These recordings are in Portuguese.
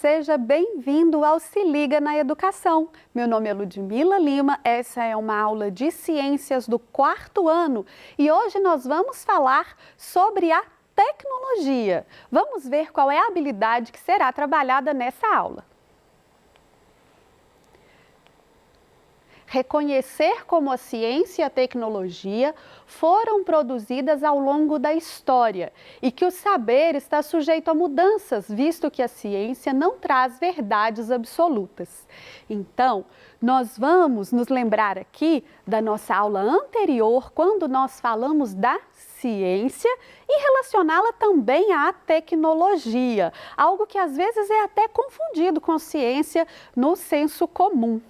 seja bem-vindo ao Se Liga na Educação. Meu nome é Ludmila Lima, essa é uma aula de Ciências do 4º ano e hoje nós vamos falar sobre a tecnologia. Vamos ver qual é a habilidade que será trabalhada nessa aula. Reconhecer como a ciência e a tecnologia foram produzidas ao longo da história e que o saber está sujeito a mudanças, visto que a ciência não traz verdades absolutas. Então, nós vamos nos lembrar aqui da nossa aula anterior, quando nós falamos da ciência e relacioná-la também à tecnologia, algo que às vezes é até confundido com ciência no senso comum.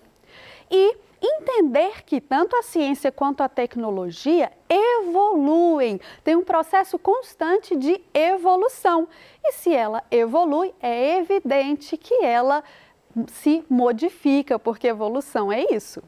E entender que tanto a ciência quanto a tecnologia evoluem, tem um processo constante de evolução. E se ela evolui, é evidente que ela se modifica, porque evolução é isso.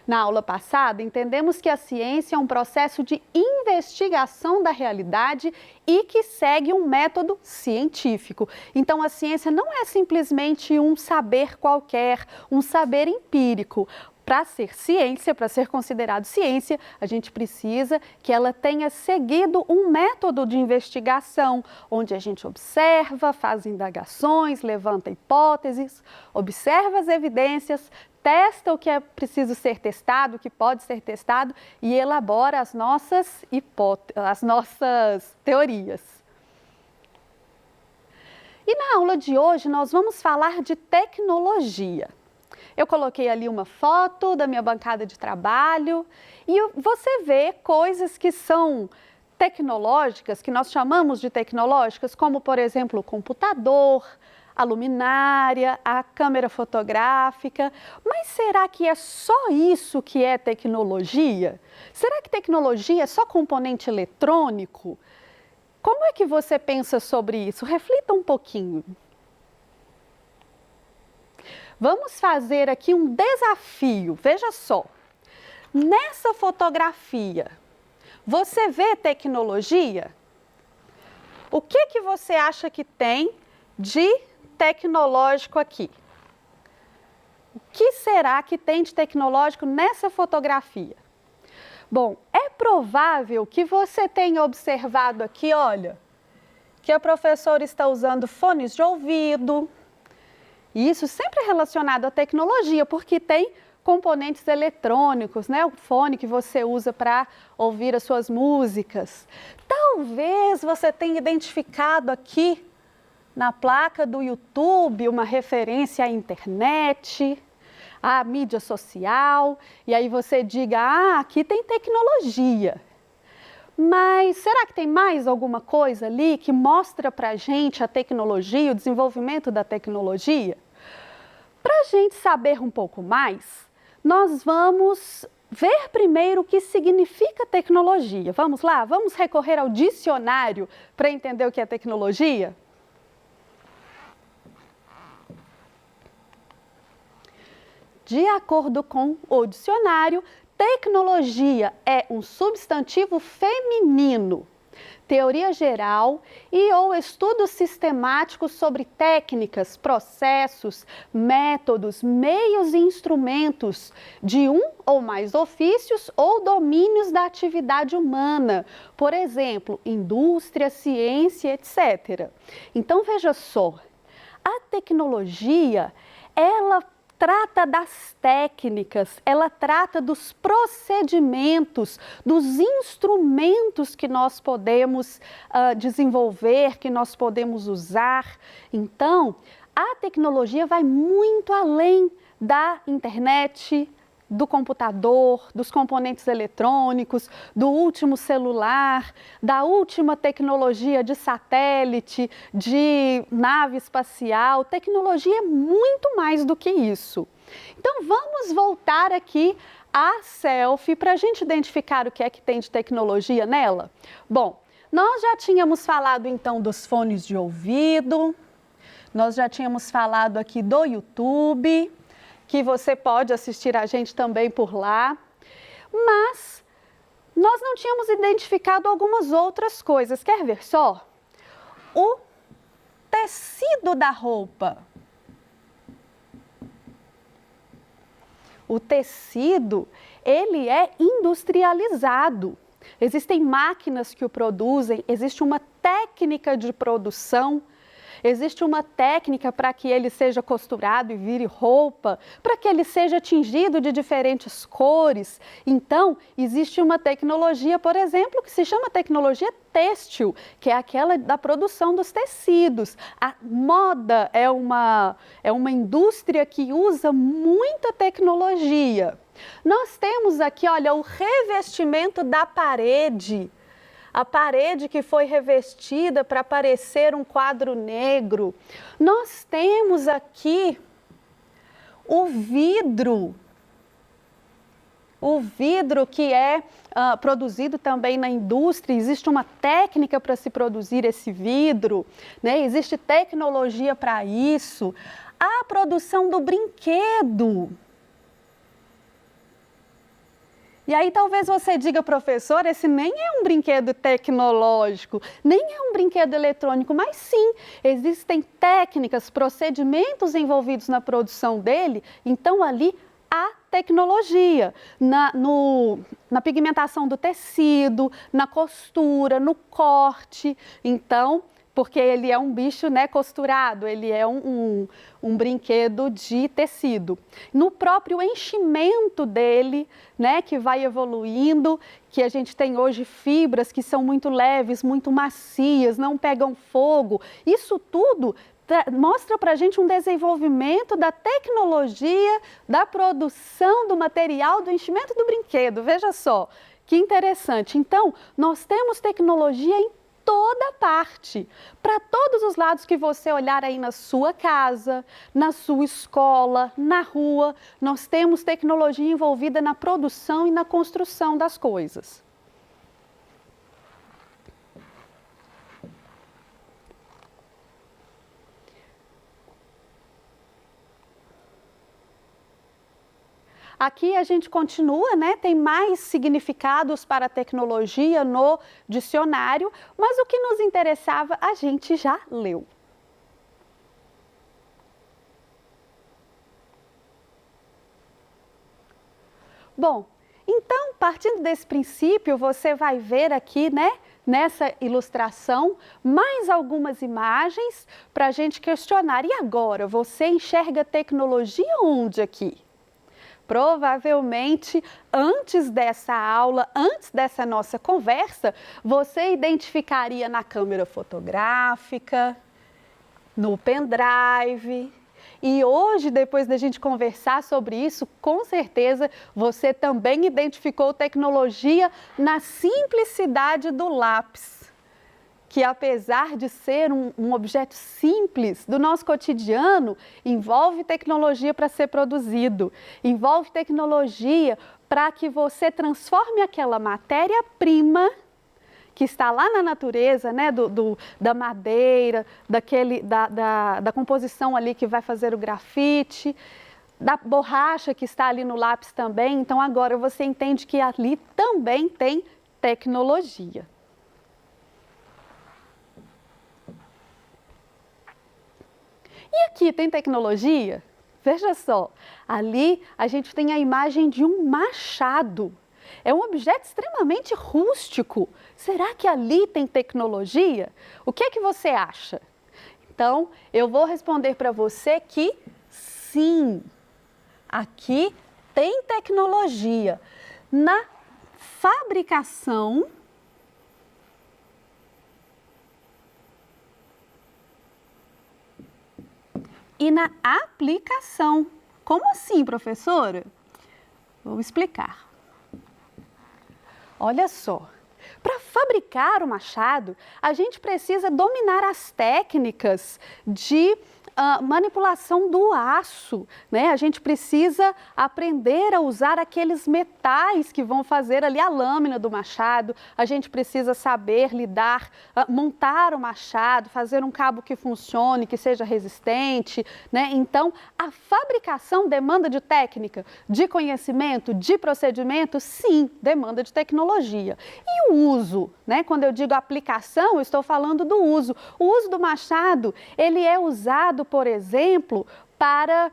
Na aula passada, entendemos que a ciência é um processo de investigação da realidade e que segue um método científico. Então, a ciência não é simplesmente um saber qualquer, um saber empírico. Para ser ciência, para ser considerado ciência, a gente precisa que ela tenha seguido um método de investigação, onde a gente observa, faz indagações, levanta hipóteses, observa as evidências, testa o que é preciso ser testado, o que pode ser testado e elabora as nossas teorias. E na aula de hoje nós vamos falar de tecnologia. Eu coloquei ali uma foto da minha bancada de trabalho e você vê coisas que são tecnológicas, que nós chamamos de tecnológicas, como por exemplo o computador, a luminária, a câmera fotográfica. Mas será que é só isso que é tecnologia? Será que tecnologia é só componente eletrônico? Como é que você pensa sobre isso? Reflita um pouquinho. Vamos fazer aqui um desafio, veja só. Nessa fotografia, você vê tecnologia? O que você acha que tem de tecnológico aqui? O que será que tem de tecnológico nessa fotografia? Bom, é provável que você tenha observado aqui, olha, que a professora está usando fones de ouvido. E isso sempre é relacionado à tecnologia, porque tem componentes eletrônicos, né? O fone que você usa para ouvir as suas músicas. Talvez você tenha identificado aqui na placa do YouTube uma referência à internet, à mídia social, e aí você diga, aqui tem tecnologia. Mas será que tem mais alguma coisa ali que mostra para a gente a tecnologia, o desenvolvimento da tecnologia? Para a gente saber um pouco mais, nós vamos ver primeiro o que significa tecnologia. Vamos lá? Vamos recorrer ao dicionário para entender o que é tecnologia? De acordo com o dicionário, tecnologia é um substantivo feminino, teoria geral e ou estudos sistemáticos sobre técnicas, processos, métodos, meios e instrumentos de um ou mais ofícios ou domínios da atividade humana, por exemplo, indústria, ciência, etc. Então, veja só, a tecnologia, ela trata das técnicas, ela trata dos procedimentos, dos instrumentos que nós podemos desenvolver, que nós podemos usar. Então, a tecnologia vai muito além da internet, do computador, dos componentes eletrônicos, do último celular, da última tecnologia de satélite, de nave espacial. Tecnologia é muito mais do que isso. Então, vamos voltar aqui à selfie para a gente identificar o que é que tem de tecnologia nela. Bom, nós já tínhamos falado então dos fones de ouvido, nós já tínhamos falado aqui do YouTube, que você pode assistir a gente também por lá, mas nós não tínhamos identificado algumas outras coisas. Quer ver só? O tecido da roupa? O tecido, ele é industrializado. Existem máquinas que o produzem, existe uma técnica de produção, existe uma técnica para que ele seja costurado e vire roupa, para que ele seja tingido de diferentes cores. Então, existe uma tecnologia, por exemplo, que se chama tecnologia têxtil, que é aquela da produção dos tecidos. A moda é uma indústria que usa muita tecnologia. Nós temos aqui, olha, o revestimento da parede. A parede que foi revestida para parecer um quadro negro. Nós temos aqui o vidro que é produzido também na indústria. Existe uma técnica para se produzir esse vidro, né? Existe tecnologia para isso. A produção do brinquedo. E aí talvez você diga, professor, esse nem é um brinquedo tecnológico, nem é um brinquedo eletrônico, mas sim, existem técnicas, procedimentos envolvidos na produção dele, então ali há tecnologia, na pigmentação do tecido, na costura, no corte, então, porque ele é um bicho, né, costurado, ele é um brinquedo de tecido. No próprio enchimento dele, né, que vai evoluindo, que a gente tem hoje fibras que são muito leves, muito macias, não pegam fogo, isso tudo mostra para a gente um desenvolvimento da tecnologia, da produção do material, do enchimento do brinquedo. Veja só, que interessante. Então, nós temos tecnologia em toda parte, para todos os lados que você olhar aí na sua casa, na sua escola, na rua, nós temos tecnologia envolvida na produção e na construção das coisas. Aqui a gente continua, né? Tem mais significados para a tecnologia no dicionário, mas o que nos interessava a gente já leu. Bom, então, partindo desse princípio, você vai ver aqui, né, nessa ilustração, mais algumas imagens para a gente questionar. E agora, você enxerga tecnologia onde aqui? Provavelmente, antes dessa aula, antes dessa nossa conversa, você identificaria na câmera fotográfica, no pendrive. E hoje, depois da gente conversar sobre isso, com certeza você também identificou tecnologia na simplicidade do lápis, que apesar de ser um objeto simples do nosso cotidiano, envolve tecnologia para ser produzido, envolve tecnologia para que você transforme aquela matéria-prima que está lá na natureza, né, da madeira, da composição ali que vai fazer o grafite, da borracha que está ali no lápis também. Então agora você entende que ali também tem tecnologia. E aqui tem tecnologia? Veja só, ali a gente tem a imagem de um machado. É um objeto extremamente rústico. Será que ali tem tecnologia? O que é que você acha? Então, eu vou responder para você que sim, aqui tem tecnologia na fabricação e na aplicação. Como assim, professora? Vou explicar. Olha só, para fabricar o machado, a gente precisa dominar as técnicas de manipulação do aço, né? A gente precisa aprender a usar aqueles metais que vão fazer ali a lâmina do machado, a gente precisa saber lidar, montar o machado, fazer um cabo que funcione, que seja resistente, né? Então, a fabricação demanda de técnica, de conhecimento, de procedimento, sim, demanda de tecnologia. E o uso, né? Quando eu digo aplicação, eu estou falando do uso. O uso do machado, ele é usado, por exemplo, para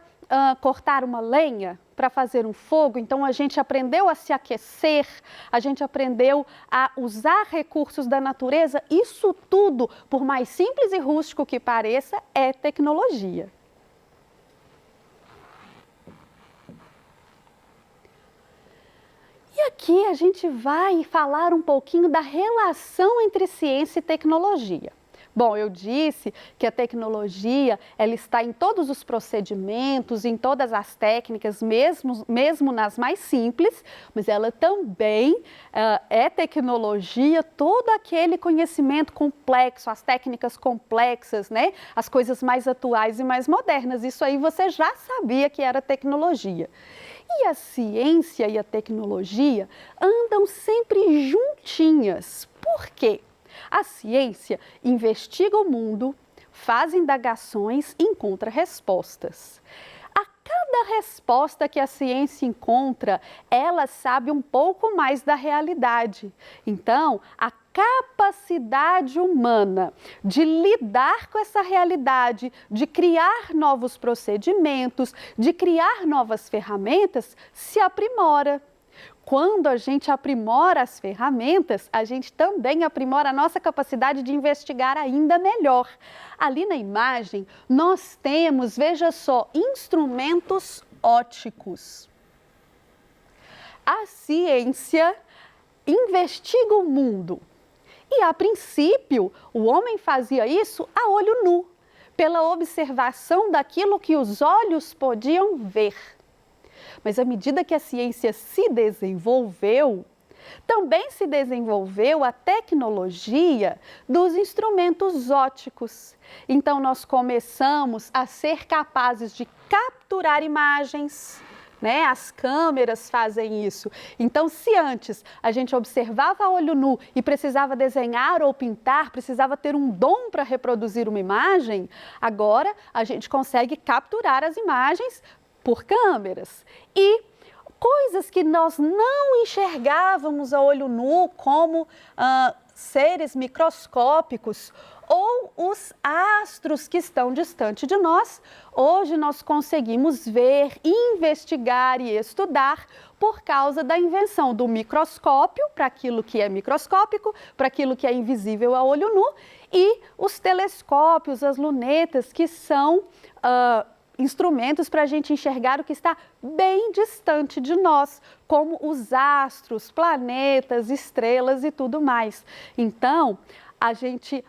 cortar uma lenha, para fazer um fogo. Então, a gente aprendeu a se aquecer, a gente aprendeu a usar recursos da natureza. Isso tudo, por mais simples e rústico que pareça, é tecnologia. E aqui a gente vai falar um pouquinho da relação entre ciência e tecnologia. Bom, eu disse que a tecnologia, ela está em todos os procedimentos, em todas as técnicas, mesmo nas mais simples, mas ela também é tecnologia, todo aquele conhecimento complexo, as técnicas complexas, né? As coisas mais atuais e mais modernas. Isso aí você já sabia que era tecnologia. E a ciência e a tecnologia andam sempre juntinhas. Por quê? A ciência investiga o mundo, faz indagações e encontra respostas. A cada resposta que a ciência encontra, ela sabe um pouco mais da realidade. Então, a capacidade humana de lidar com essa realidade, de criar novos procedimentos, de criar novas ferramentas, se aprimora. Quando a gente aprimora as ferramentas, a gente também aprimora a nossa capacidade de investigar ainda melhor. Ali na imagem, nós temos, veja só, instrumentos ópticos. A ciência investiga o mundo. E, a princípio, o homem fazia isso a olho nu, pela observação daquilo que os olhos podiam ver. Mas à medida que a ciência se desenvolveu, também se desenvolveu a tecnologia dos instrumentos ópticos. Então, nós começamos a ser capazes de capturar imagens, né? As câmeras fazem isso. Então, se antes a gente observava a olho nu e precisava desenhar ou pintar, precisava ter um dom para reproduzir uma imagem, agora a gente consegue capturar as imagens por câmeras. E coisas que nós não enxergávamos a olho nu, como seres microscópicos ou os astros que estão distante de nós, hoje nós conseguimos ver, investigar e estudar por causa da invenção do microscópio, para aquilo que é microscópico, para aquilo que é invisível a olho nu, e os telescópios, as lunetas, que são instrumentos para a gente enxergar o que está bem distante de nós, como os astros, planetas, estrelas e tudo mais. Então,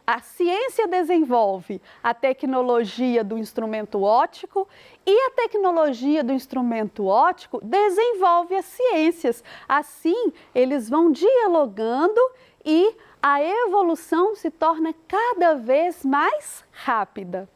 a ciência desenvolve a tecnologia do instrumento óptico e a tecnologia do instrumento óptico desenvolve as ciências. Assim, eles vão dialogando e a evolução se torna cada vez mais rápida.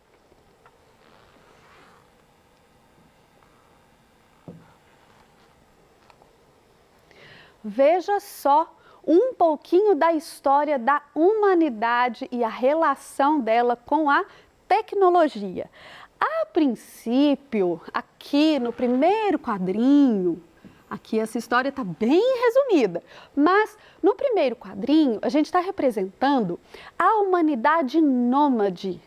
Veja só um pouquinho da história da humanidade e a relação dela com a tecnologia. A princípio, aqui no primeiro quadrinho, aqui essa história está bem resumida, mas no primeiro quadrinho a gente está representando a humanidade nômade.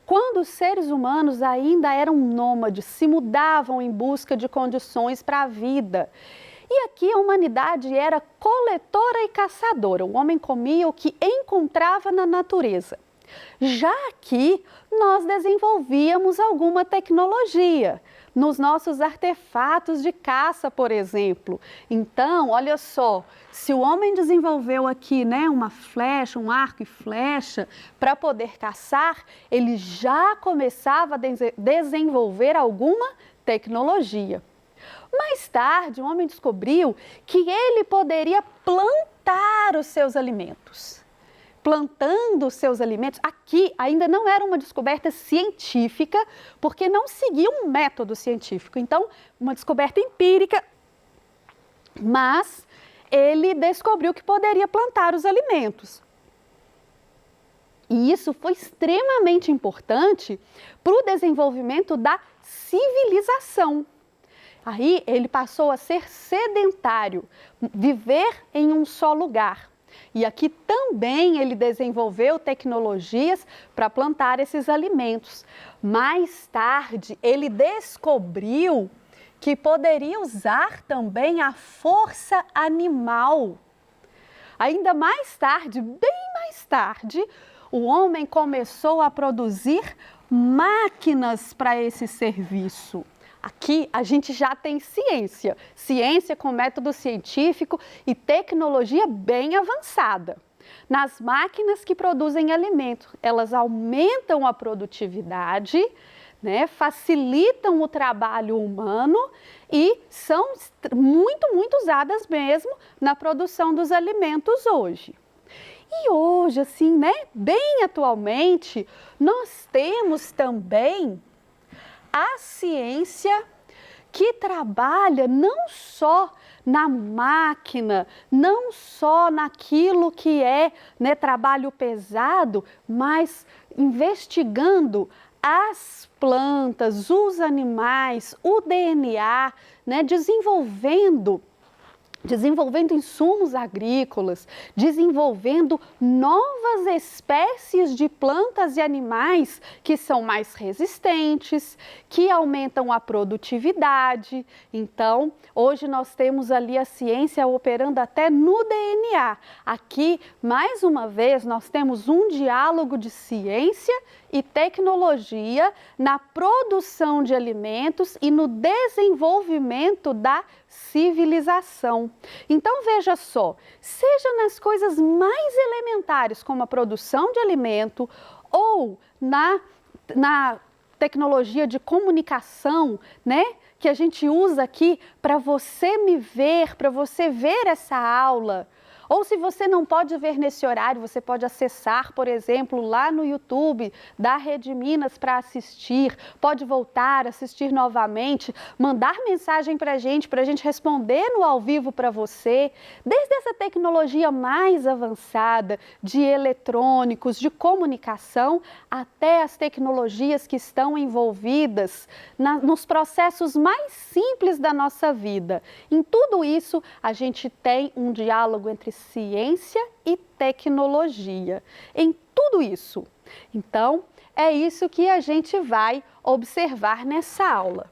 Quando os seres humanos ainda eram nômades, se mudavam em busca de condições para a vida. E aqui a humanidade era coletora e caçadora. O homem comia o que encontrava na natureza. Já aqui, nós desenvolvíamos alguma tecnologia nos nossos artefatos de caça, por exemplo. Então, olha só, se o homem desenvolveu aqui, né, uma flecha, um arco e flecha, para poder caçar, ele já começava a desenvolver alguma tecnologia. Mais tarde, o homem descobriu que ele poderia plantar os seus alimentos. plantando seus alimentos. Aqui ainda não era uma descoberta científica, porque não seguia um método científico. Então, uma descoberta empírica, mas ele descobriu que poderia plantar os alimentos. E isso foi extremamente importante para o desenvolvimento da civilização. Aí ele passou a ser sedentário, viver em um só lugar. E aqui também ele desenvolveu tecnologias para plantar esses alimentos. Mais tarde, ele descobriu que poderia usar também a força animal. Ainda mais tarde, bem mais tarde, o homem começou a produzir máquinas para esse serviço. Aqui a gente já tem ciência, ciência com método científico e tecnologia bem avançada. Nas máquinas que produzem alimentos, elas aumentam a produtividade, né, facilitam o trabalho humano e são muito usadas mesmo na produção dos alimentos hoje. E hoje, assim, né, bem atualmente, nós temos também a ciência que trabalha não só na máquina, não só naquilo que é, né, trabalho pesado, mas investigando as plantas, os animais, o DNA, né, desenvolvendo insumos agrícolas, desenvolvendo novas espécies de plantas e animais que são mais resistentes, que aumentam a produtividade. Então, hoje nós temos ali a ciência operando até no DNA. Aqui, mais uma vez, nós temos um diálogo de ciência e tecnologia na produção de alimentos e no desenvolvimento da civilização. Então veja só, seja nas coisas mais elementares como a produção de alimento ou na tecnologia de comunicação, né, que a gente usa aqui para você me ver, para você ver essa aula. Ou se você não pode ver nesse horário, você pode acessar, por exemplo, lá no YouTube da Rede Minas para assistir, pode voltar, assistir novamente, mandar mensagem para a gente responder no ao vivo para você. Desde essa tecnologia mais avançada de eletrônicos, de comunicação, até as tecnologias que estão envolvidas nos processos mais simples da nossa vida. Em tudo isso, a gente tem um diálogo entre ciência e tecnologia, em tudo isso. Então, é isso que a gente vai observar nessa aula.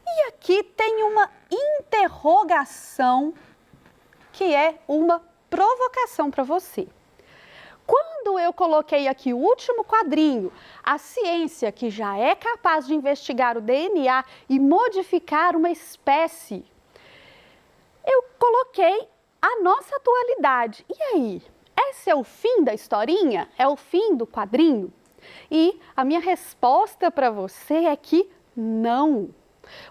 E aqui tem uma interrogação que é uma provocação para você. Quando eu coloquei aqui o último quadrinho, a ciência que já é capaz de investigar o DNA e modificar uma espécie, eu coloquei a nossa atualidade. E aí? Esse é o fim da historinha? É o fim do quadrinho? E a minha resposta para você é que não.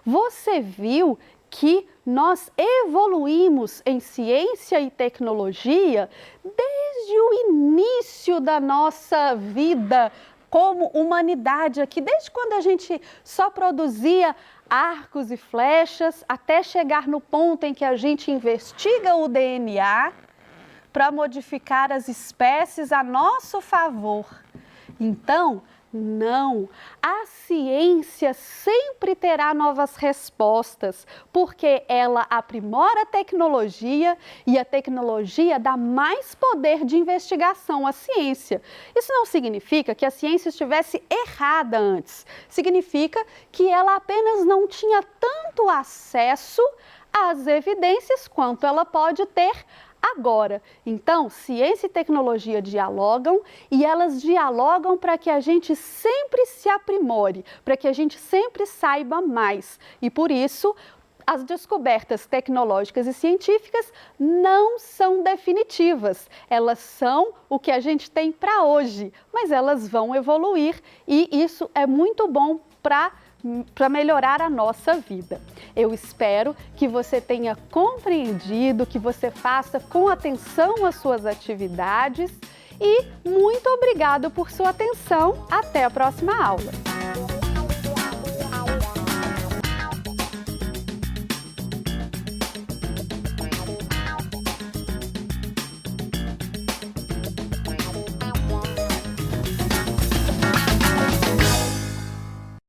Você viu que nós evoluímos em ciência e tecnologia desde o início da nossa vida como humanidade aqui, desde quando a gente só produzia arcos e flechas, até chegar no ponto em que a gente investiga o DNA para modificar as espécies a nosso favor. Então, não, a ciência sempre terá novas respostas, porque ela aprimora a tecnologia e a tecnologia dá mais poder de investigação à ciência. Isso não significa que a ciência estivesse errada antes, significa que ela apenas não tinha tanto acesso às evidências quanto ela pode ter agora. Então, ciência e tecnologia dialogam e elas dialogam para que a gente sempre se aprimore, para que a gente sempre saiba mais. E por isso, as descobertas tecnológicas e científicas não são definitivas. Elas são o que a gente tem para hoje, mas elas vão evoluir e isso é muito bom para melhorar a nossa vida. Eu espero que você tenha compreendido, que você faça com atenção as suas atividades e muito obrigado por sua atenção. Até a próxima aula!